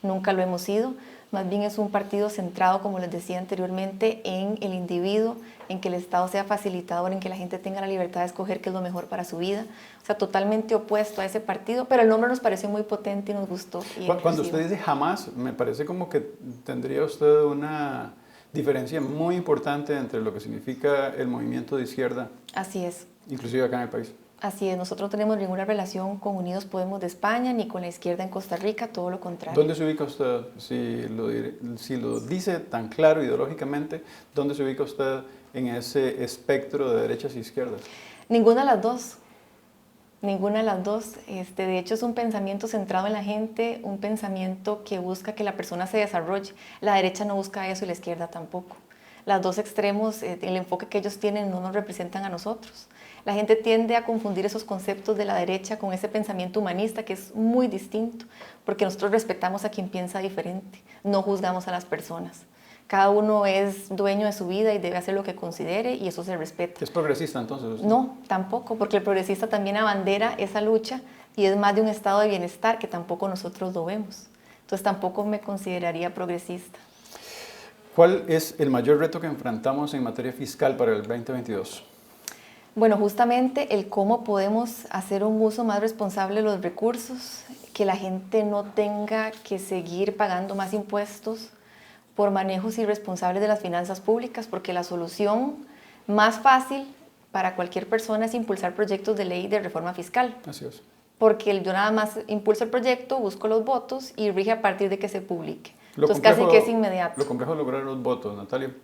Nunca lo hemos sido. Más bien es un partido centrado, como les decía anteriormente, en el individuo, en que el Estado sea facilitador, en que la gente tenga la libertad de escoger qué es lo mejor para su vida. O sea, totalmente opuesto a ese partido, pero el nombre nos pareció muy potente y nos gustó. Cuando usted dice jamás, me parece como que tendría usted una diferencia muy importante entre lo que significa el movimiento de izquierda. Así es. Inclusive acá en el país. Así es, nosotros no tenemos ninguna relación con Unidos Podemos de España ni con la izquierda en Costa Rica, todo lo contrario. ¿Dónde se ubica usted? Si lo dice tan claro ideológicamente, ¿dónde se ubica usted en ese espectro de derechas e izquierdas? Ninguna de las dos. Ninguna de las dos. De hecho, es un pensamiento centrado en la gente, un pensamiento que busca que la persona se desarrolle. La derecha no busca eso y la izquierda tampoco. Los dos extremos, el enfoque que ellos tienen no nos representan a nosotros. La gente tiende a confundir esos conceptos de la derecha con ese pensamiento humanista que es muy distinto, porque nosotros respetamos a quien piensa diferente, no juzgamos a las personas. Cada uno es dueño de su vida y debe hacer lo que considere y eso se respeta. ¿Es progresista entonces usted? No, tampoco, porque el progresista también abandera esa lucha y es más de un estado de bienestar que tampoco nosotros lo vemos. Entonces tampoco me consideraría progresista. ¿Cuál es el mayor reto que enfrentamos en materia fiscal para el 2022? Bueno, justamente el cómo podemos hacer un uso más responsable de los recursos, que la gente no tenga que seguir pagando más impuestos por manejos irresponsables de las finanzas públicas, porque la solución más fácil para cualquier persona es impulsar proyectos de ley de reforma fiscal. Así es. Porque yo nada más impulso el proyecto, busco los votos y rige a partir de que se publique. Entonces casi que es inmediato. Lo complejo es lograr los votos, Natalia.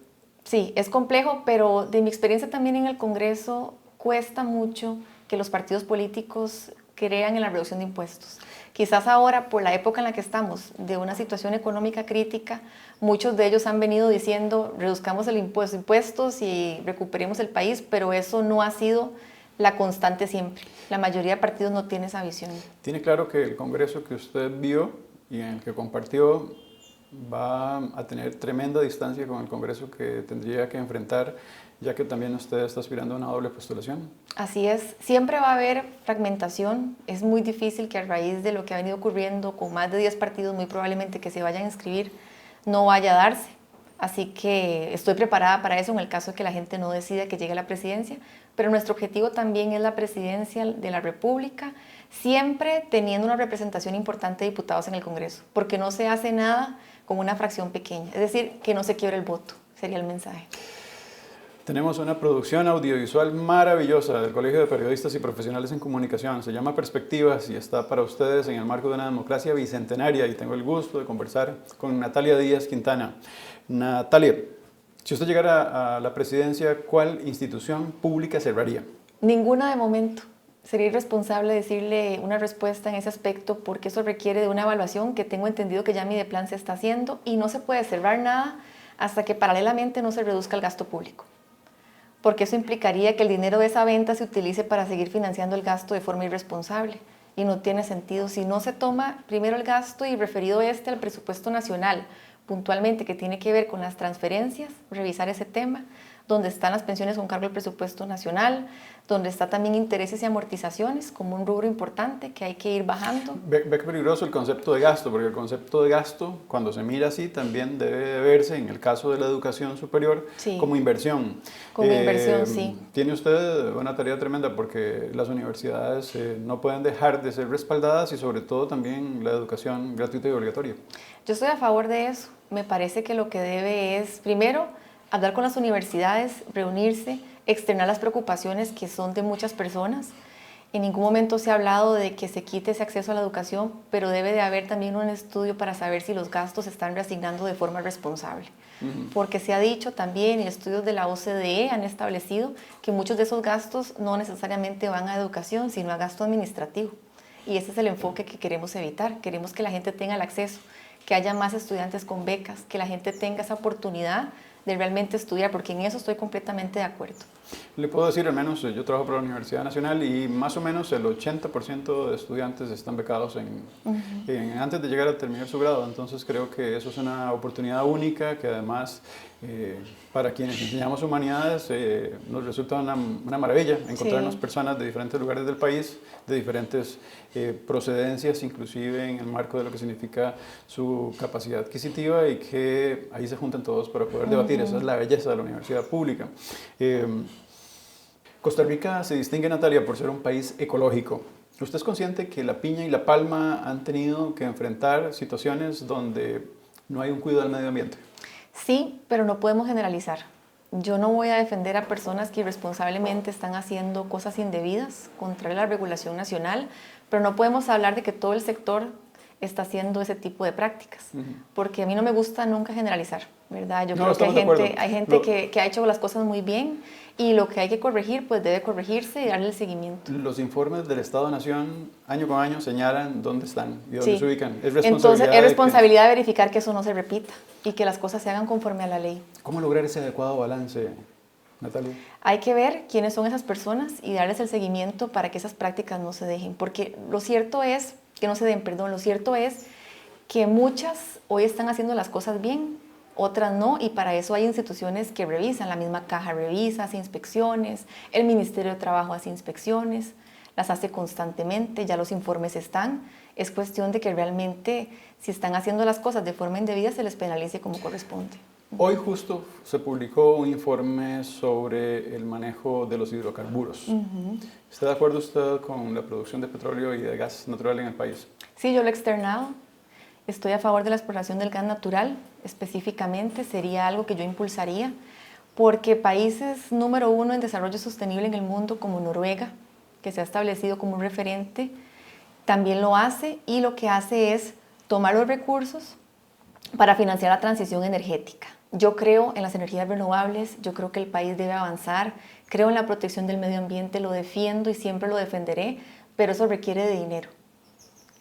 Sí, es complejo, pero de mi experiencia también en el Congreso cuesta mucho que los partidos políticos crean en la reducción de impuestos. Quizás ahora, por la época en la que estamos, de una situación económica crítica, muchos de ellos han venido diciendo reduzcamos el impuestos y recuperemos el país, pero eso no ha sido la constante siempre. La mayoría de partidos no tiene esa visión. ¿Tiene claro que el Congreso que usted vio y en el que compartió va a tener tremenda distancia con el Congreso que tendría que enfrentar, ya que también usted está aspirando a una doble postulación? Así es, siempre va a haber fragmentación. Es muy difícil que a raíz de lo que ha venido ocurriendo con más de 10 partidos, muy probablemente que se vayan a inscribir, no vaya a darse. Así que estoy preparada para eso en el caso de que la gente no decida que llegue a la presidencia, pero nuestro objetivo también es la presidencia de la República, siempre teniendo una representación importante de diputados en el Congreso, porque no se hace nada con una fracción pequeña, es decir, que no se quiebre el voto, sería el mensaje. Tenemos una producción audiovisual maravillosa del Colegio de Periodistas y Profesionales en Comunicación. Se llama Perspectivas y está para ustedes en el marco de una democracia bicentenaria y tengo el gusto de conversar con Natalia Díaz Quintana. Natalia, si usted llegara a la presidencia, ¿cuál institución pública cerraría? Ninguna de momento. Sería irresponsable decirle una respuesta en ese aspecto porque eso requiere de una evaluación que tengo entendido que ya mi DEPLAN se está haciendo y no se puede cerrar nada hasta que paralelamente no se reduzca el gasto público. Porque eso implicaría que el dinero de esa venta se utilice para seguir financiando el gasto de forma irresponsable y no tiene sentido. Si no se toma primero el gasto y referido al presupuesto nacional, puntualmente que tiene que ver con las transferencias, revisar ese tema, donde están las pensiones con cargo al presupuesto nacional, donde está también intereses y amortizaciones como un rubro importante que hay que ir bajando. Ve que peligroso el concepto de gasto, porque el concepto de gasto, cuando se mira así, también debe de verse, en el caso de la educación superior, sí, como inversión. Como inversión, sí. Tiene usted una tarea tremenda porque las universidades no pueden dejar de ser respaldadas y sobre todo también la educación gratuita y obligatoria. Yo estoy a favor de eso. Me parece que lo que debe es, primero, hablar con las universidades, reunirse, externar las preocupaciones que son de muchas personas. En ningún momento se ha hablado de que se quite ese acceso a la educación, pero debe de haber también un estudio para saber si los gastos se están reasignando de forma responsable. Porque se ha dicho también, y estudios de la OCDE han establecido que muchos de esos gastos no necesariamente van a educación, sino a gasto administrativo. Y ese es el enfoque que queremos evitar. Queremos que la gente tenga el acceso, que haya más estudiantes con becas, que la gente tenga esa oportunidad de realmente estudiar, porque en eso estoy completamente de acuerdo. Le puedo decir, al menos yo trabajo para la Universidad Nacional y más o menos el 80% de estudiantes están becados antes de llegar a terminar su grado, entonces creo que eso es una oportunidad única que además para quienes enseñamos humanidades nos resulta una maravilla encontrarnos personas de diferentes lugares del país, de diferentes procedencias, inclusive en el marco de lo que significa su capacidad adquisitiva y que ahí se juntan todos para poder debatir. Esa es la belleza de la universidad pública. Costa Rica se distingue, Natalia, por ser un país ecológico. ¿Usted es consciente que la piña y la palma han tenido que enfrentar situaciones donde no hay un cuidado del medio ambiente? Sí, pero no podemos generalizar. Yo no voy a defender a personas que irresponsablemente están haciendo cosas indebidas contra la regulación nacional, pero no podemos hablar de que todo el sector está haciendo ese tipo de prácticas, porque a mí no me gusta nunca generalizar, ¿verdad? Yo creo que hay gente que ha hecho las cosas muy bien y lo que hay que corregir, pues debe corregirse y darle el seguimiento. Los informes del Estado-Nación año con año señalan dónde están y dónde se ubican. Entonces es responsabilidad de verificar que eso no se repita y que las cosas se hagan conforme a la ley. ¿Cómo lograr ese adecuado balance, Natalia? Hay que ver quiénes son esas personas y darles el seguimiento para que esas prácticas no se dejen, porque lo cierto es lo cierto es que muchas hoy están haciendo las cosas bien, otras no, y para eso hay instituciones que revisan, la misma Caja revisa, hace inspecciones, el Ministerio de Trabajo hace inspecciones, las hace constantemente, ya los informes están, es cuestión de que realmente si están haciendo las cosas de forma indebida se les penalice como corresponde. Hoy justo se publicó un informe sobre el manejo de los hidrocarburos. ¿Está de acuerdo usted con la producción de petróleo y de gas natural en el país? Sí, yo lo he externado Estoy a favor de la exploración del gas natural, específicamente sería algo que yo impulsaría, porque países número 1 en desarrollo sostenible en el mundo, como Noruega, que se ha establecido como un referente, también lo hace, y lo que hace es tomar los recursos para financiar la transición energética. Yo creo en las energías renovables, yo creo que el país debe avanzar, creo en la protección del medio ambiente, lo defiendo y siempre lo defenderé, pero eso requiere de dinero.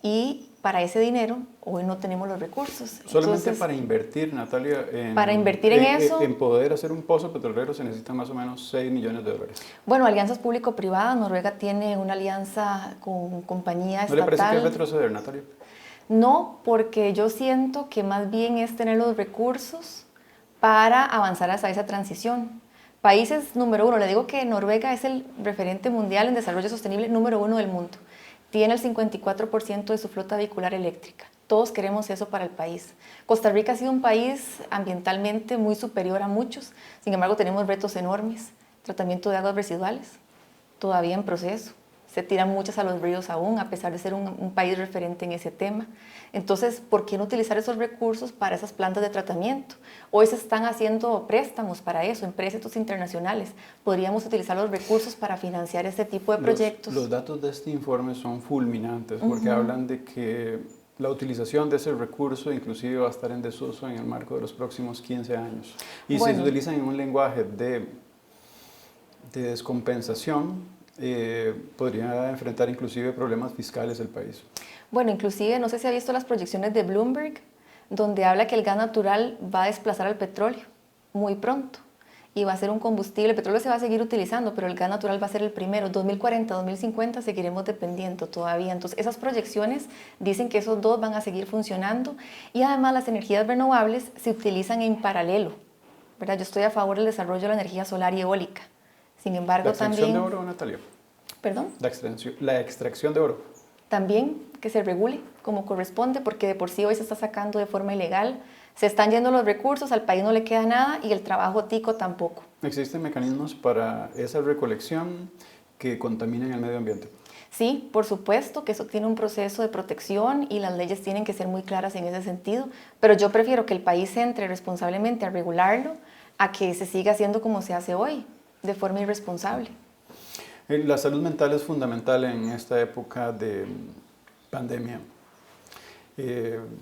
Y para ese dinero, hoy no tenemos los recursos. Solamente Entonces, para invertir, Natalia, para invertir en eso, en poder hacer un pozo petrolero se necesitan más o menos 6 millones de dólares. bueno, alianzas público-privadas, Noruega tiene una alianza con compañía estatal. ¿No le parece que es retroceder, Natalia? No, porque yo siento que más bien es tener los recursos para avanzar hacia esa transición. Países número 1, le digo que Noruega es el referente mundial en desarrollo sostenible número 1 del mundo. Tiene el 54% de su flota vehicular eléctrica. Todos queremos eso para el país. Costa Rica ha sido un país ambientalmente muy superior a muchos, sin embargo tenemos retos enormes. Tratamiento de aguas residuales, todavía en proceso. Se tiran muchas a los ríos aún, a pesar de ser un país referente en ese tema. Entonces, ¿por qué no utilizar esos recursos para esas plantas de tratamiento? Hoy se están haciendo préstamos para eso, en préstamos internacionales. Podríamos utilizar los recursos para financiar este tipo de proyectos. Los datos de este informe son fulminantes porque hablan de que la utilización de ese recurso inclusive va a estar en desuso en el marco de los próximos 15 años. Y si se utilizan en un lenguaje de descompensación, podría enfrentar inclusive problemas fiscales el país. Bueno, inclusive, no sé si ha visto las proyecciones de Bloomberg, donde habla que el gas natural va a desplazar al petróleo muy pronto y va a ser un combustible. El petróleo se va a seguir utilizando, pero el gas natural va a ser el primero. 2040, 2050 seguiremos dependiendo todavía. Entonces, esas proyecciones dicen que esos dos van a seguir funcionando, y además las energías renovables se utilizan en paralelo, ¿verdad? Yo estoy a favor del desarrollo de la energía solar y eólica. Sin embargo, ¿La extracción también... de oro, Natalia? ¿Perdón? La extracción de oro. También que se regule como corresponde, porque de por sí hoy se está sacando de forma ilegal, se están yendo los recursos, al país no le queda nada y el trabajo tico tampoco. ¿Existen mecanismos para esa recolección que contaminen el medio ambiente? Sí, por supuesto que eso tiene un proceso de protección y las leyes tienen que ser muy claras en ese sentido, pero yo prefiero que el país entre responsablemente a regularlo a que se siga haciendo como se hace hoy, de forma irresponsable. La salud mental es fundamental en esta época de pandemia.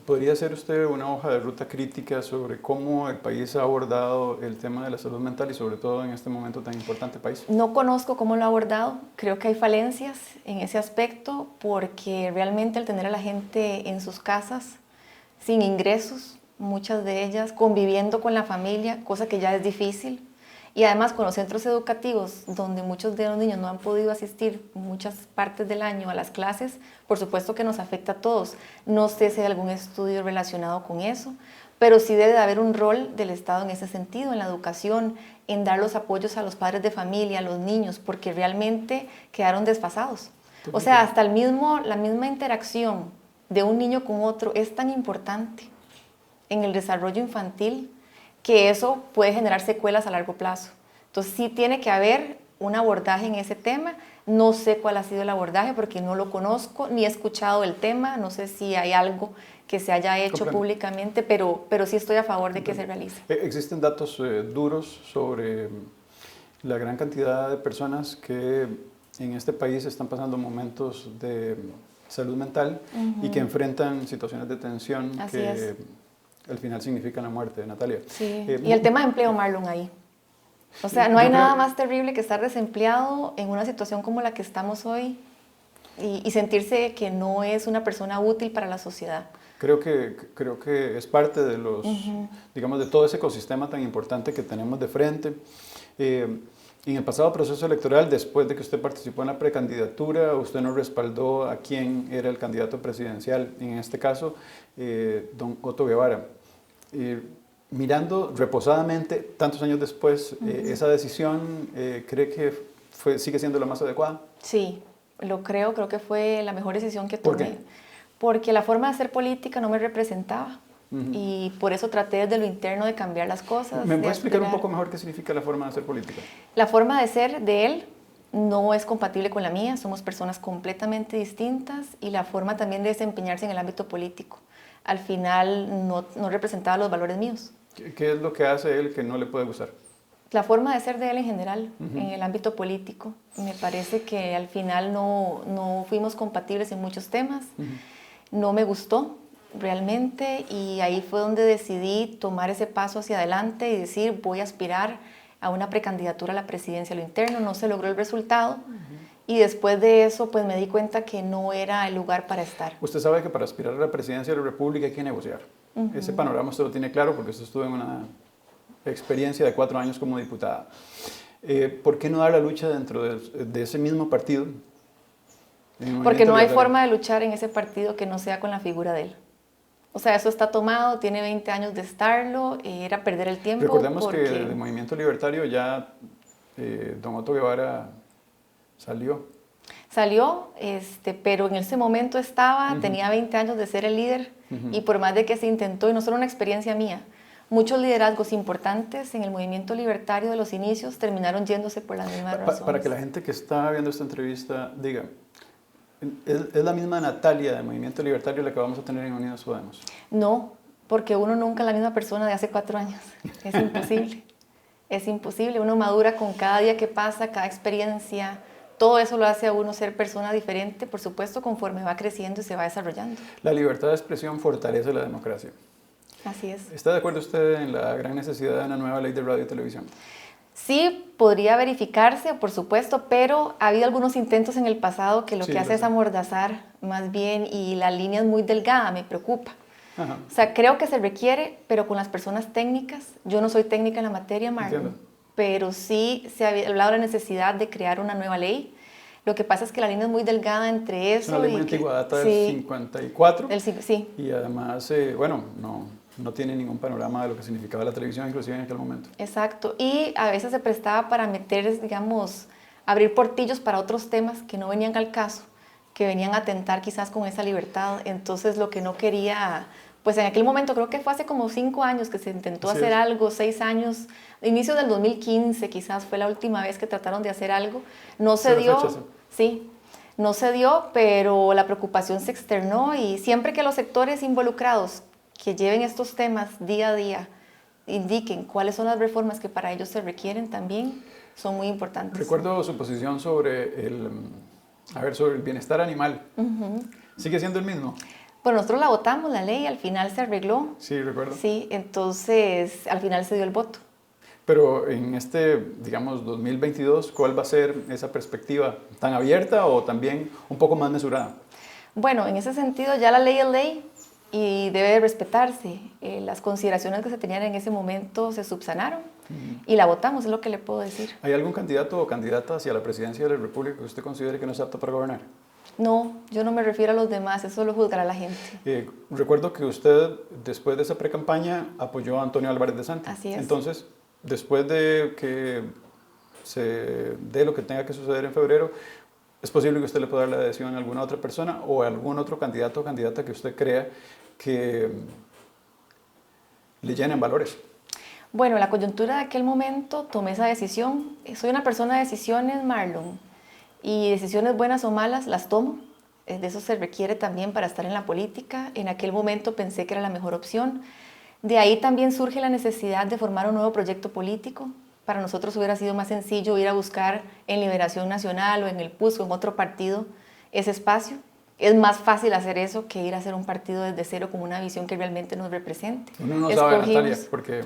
¿Podría hacer usted una hoja de ruta crítica sobre cómo el país ha abordado el tema de la salud mental y sobre todo en este momento tan importante país? No conozco cómo lo ha abordado, creo que hay falencias en ese aspecto porque realmente al tener a la gente en sus casas sin ingresos, muchas de ellas conviviendo con la familia, cosa que ya es difícil, y además con los centros educativos donde muchos de los niños no han podido asistir muchas partes del año a las clases, por supuesto que nos afecta a todos. No sé si hay algún estudio relacionado con eso, pero sí debe de haber un rol del Estado en ese sentido, en la educación, en dar los apoyos a los padres de familia, a los niños, porque realmente quedaron desfasados. O sea, hasta la misma interacción de un niño con otro es tan importante en el desarrollo infantil que eso puede generar secuelas a largo plazo. Entonces sí tiene que haber un abordaje en ese tema. No sé cuál ha sido el abordaje porque no lo conozco, ni he escuchado el tema, no sé si hay algo que se haya hecho públicamente, pero sí estoy a favor de que se realice. ¿Existen datos duros sobre la gran cantidad de personas que en este país están pasando momentos de salud mental y que enfrentan situaciones de tensión que al final significan la muerte, Natalia? Sí, y el tema de empleo, Marlon, ahí. O sea, no hay nada más terrible que estar desempleado en una situación como la que estamos hoy y sentirse que no es una persona útil para la sociedad. Creo que es parte de los, digamos, de todo ese ecosistema tan importante que tenemos de frente. En el pasado proceso electoral, después de que usted participó en la precandidatura, usted no respaldó a quien era el candidato presidencial, en este caso, don Otto Guevara. Mirando reposadamente, tantos años después, esa decisión, ¿cree que sigue siendo la más adecuada? Sí, lo creo que fue la mejor decisión que tomé. ¿Por qué? Porque la forma de hacer política no me representaba. Y por eso traté desde lo interno de cambiar las cosas. ¿Me puede explicar un poco mejor qué significa la forma de hacer política? La forma de ser de él no es compatible con la mía, somos personas completamente distintas y la forma también de desempeñarse en el ámbito político. al final no representaba los valores míos. ¿Qué es lo que hace él que no le puede gustar? La forma de ser de él en general, en el ámbito político. Me parece que al final no fuimos compatibles en muchos temas. No me gustó realmente y ahí fue donde decidí tomar ese paso hacia adelante y decir voy a aspirar a una precandidatura a la presidencia. Lo interno no se logró el resultado y después de eso pues me di cuenta que no era el lugar para estar. Usted sabe que para aspirar a la presidencia de la República hay que negociar. Ese panorama usted lo tiene claro porque usted estuvo en una experiencia de 4 años como diputada. ¿Por qué no dar la lucha dentro de ese mismo partido? Porque no hay forma de luchar en ese partido que no sea con la figura de él. O sea, eso está tomado, tiene 20 años de estarlo, era perder el tiempo. Recordemos que del Movimiento Libertario ya don Otto Guevara salió. Salió, pero en ese momento estaba, tenía 20 años de ser el líder y por más de que se intentó, y no solo una experiencia mía, muchos liderazgos importantes en el Movimiento Libertario de los inicios terminaron yéndose por las mismas razones. Para que la gente que está viendo esta entrevista diga, ¿es la misma Natalia del Movimiento Libertario la que vamos a tener en Unidos Podemos? No, porque uno nunca es la misma persona de hace 4 años. Es imposible. Es imposible. Uno madura con cada día que pasa, cada experiencia. Todo eso lo hace a uno ser persona diferente, por supuesto, conforme va creciendo y se va desarrollando. La libertad de expresión fortalece la democracia. Así es. ¿Está de acuerdo usted en la gran necesidad de una nueva ley de radio y televisión? Sí, podría verificarse, por supuesto, pero ha habido algunos intentos en el pasado que lo que hace es amordazar más bien y la línea es muy delgada, me preocupa. Ajá. O sea, creo que se requiere, pero con las personas técnicas. Yo no soy técnica en la materia, Marlon, pero sí se ha hablado de la necesidad de crear una nueva ley. Lo que pasa es que la línea es muy delgada entre eso. Es una ley muy antigua, data del 54. Sí. Y además, bueno, no tiene ningún panorama de lo que significaba la televisión, inclusive en aquel momento. Exacto, y a veces se prestaba para meter, digamos, abrir portillos para otros temas que no venían al caso, que venían a atentar quizás con esa libertad. Entonces lo que no quería, pues en aquel momento, creo que fue hace como 5 años que se intentó hacer algo, 6 años, inicio del 2015 quizás fue la última vez que trataron de hacer algo. No se dio, sí, no se dio, pero la preocupación se externó y siempre que los sectores involucrados que lleven estos temas día a día, indiquen cuáles son las reformas que para ellos se requieren también, son muy importantes. Recuerdo su posición sobre sobre el bienestar animal. ¿Sigue siendo el mismo? Bueno, nosotros la votamos, la ley, al final se arregló. Sí, recuerdo. Sí, entonces al final se dio el voto. Pero en digamos, 2022, ¿cuál va a ser esa perspectiva? ¿Tan abierta o también un poco más mesurada? Bueno, en ese sentido ya la ley es ley y debe respetarse. Las consideraciones que se tenían en ese momento se subsanaron y la votamos, es lo que le puedo decir. ¿Hay algún candidato o candidata hacia la presidencia de la República que usted considere que no es apto para gobernar? No, yo no me refiero a los demás, eso lo juzgará la gente. Recuerdo que usted, después de esa pre-campaña, apoyó a Antonio Álvarez de Santa. Así es. Entonces, después de que se dé lo que tenga que suceder en febrero, ¿es posible que usted le pueda dar la adhesión a alguna otra persona o a algún otro candidato o candidata que usted crea que le llenen valores? Bueno, la coyuntura de aquel momento tomé esa decisión. Soy una persona de decisiones, Marlon, y decisiones buenas o malas las tomo. De eso se requiere también para estar en la política. En aquel momento pensé que era la mejor opción. De ahí también surge la necesidad de formar un nuevo proyecto político. Para nosotros hubiera sido más sencillo ir a buscar en Liberación Nacional o en el PUS o en otro partido ese espacio. Es más fácil hacer eso que ir a hacer un partido desde cero con una visión que realmente nos represente. Uno no sabe, Natalia, porque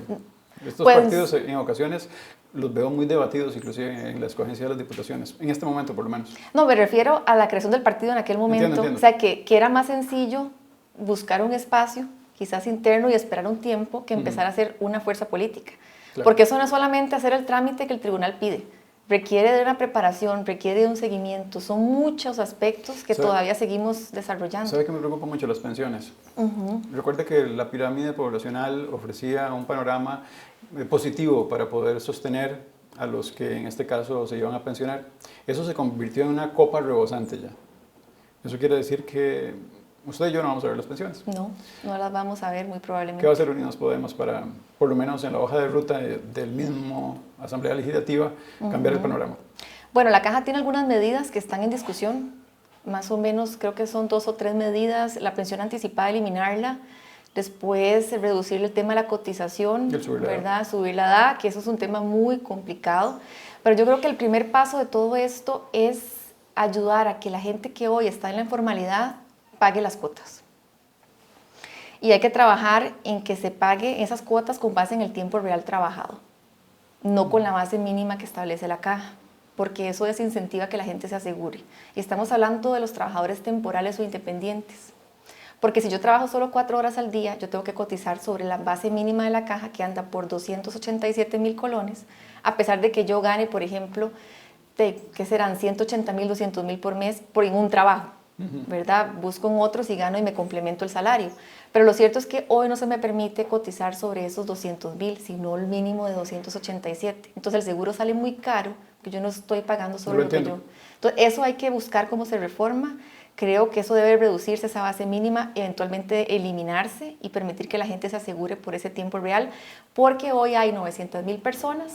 estos partidos en ocasiones los veo muy debatidos, inclusive en la escogencia de las diputaciones, en este momento por lo menos. No, me refiero a la creación del partido en aquel momento. Entiendo. O sea, que era más sencillo buscar un espacio, quizás interno, y esperar un tiempo que empezar a ser una fuerza política. Claro. Porque eso no es solamente hacer el trámite que el tribunal pide. Requiere de una preparación, requiere de un seguimiento. Son muchos aspectos que todavía seguimos desarrollando. ¿Sabe que me preocupa mucho las pensiones? Recuerde que la pirámide poblacional ofrecía un panorama positivo para poder sostener a los que en este caso se iban a pensionar. Eso se convirtió en una copa rebosante ya. Eso quiere decir que usted y yo no vamos a ver las pensiones. No las vamos a ver muy probablemente. ¿Qué va a hacer Unidos Podemos para, por lo menos en la hoja de ruta del mismo Asamblea Legislativa, cambiar el panorama? Bueno, la Caja tiene algunas medidas que están en discusión. Más o menos creo que son 2 o 3 medidas. La pensión anticipada, eliminarla. después reducir el tema de la cotización, ¿verdad? Subir la edad, que eso es un tema muy complicado. Pero yo creo que el primer paso de todo esto es ayudar a que la gente que hoy está en la informalidad pague las cuotas. Y hay que trabajar en que se pague esas cuotas con base en el tiempo real trabajado, no con la base mínima que establece la caja, porque eso desincentiva que la gente se asegure. Y estamos hablando de los trabajadores temporales o independientes, porque si yo trabajo solo 4 horas al día, yo tengo que cotizar sobre la base mínima de la caja, que anda por 287.000 colones, a pesar de que yo gane, por ejemplo, que serán 180.000, 200.000 por mes en un trabajo, ¿verdad? Busco en otros y gano y me complemento el salario. Pero lo cierto es que hoy no se me permite cotizar sobre esos 200.000, sino el mínimo de 287. Entonces el seguro sale muy caro, que yo no estoy pagando sobre lo que yo. Entonces eso hay que buscar cómo se reforma. Creo que eso debe reducirse, esa base mínima, eventualmente eliminarse y permitir que la gente se asegure por ese tiempo real, porque hoy hay 900.000 personas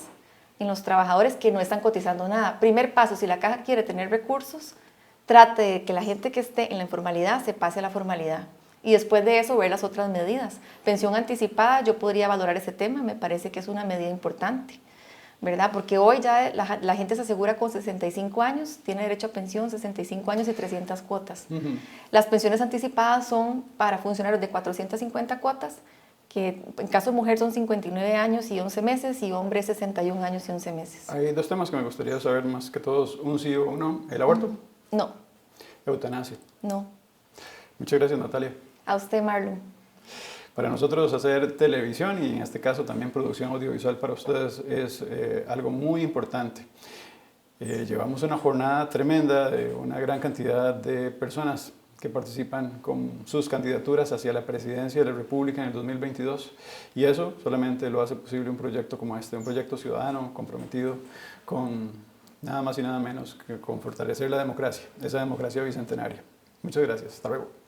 en los trabajadores que no están cotizando nada. Primer paso, si la caja quiere tener recursos, trate de que la gente que esté en la informalidad se pase a la formalidad. Y después de eso, ver las otras medidas. Pensión anticipada, yo podría valorar ese tema, me parece que es una medida importante, ¿verdad? Porque hoy ya la gente se asegura con 65 años, tiene derecho a pensión, 65 años y 300 cuotas. Las pensiones anticipadas son para funcionarios de 450 cuotas, que en caso de mujer son 59 años y 11 meses y hombre 61 años y 11 meses. Hay 2 temas que me gustaría saber más que todos, un sí o un no. ¿El aborto? No. ¿Eutanasia? No. Muchas gracias, Natalia. A usted, Marlon. Para nosotros hacer televisión y en este caso también producción audiovisual para ustedes es algo muy importante. Llevamos una jornada tremenda de una gran cantidad de personas que participan con sus candidaturas hacia la presidencia de la República en el 2022 y eso solamente lo hace posible un proyecto como este, un proyecto ciudadano comprometido con nada más y nada menos que con fortalecer la democracia, esa democracia bicentenaria. Muchas gracias, hasta luego.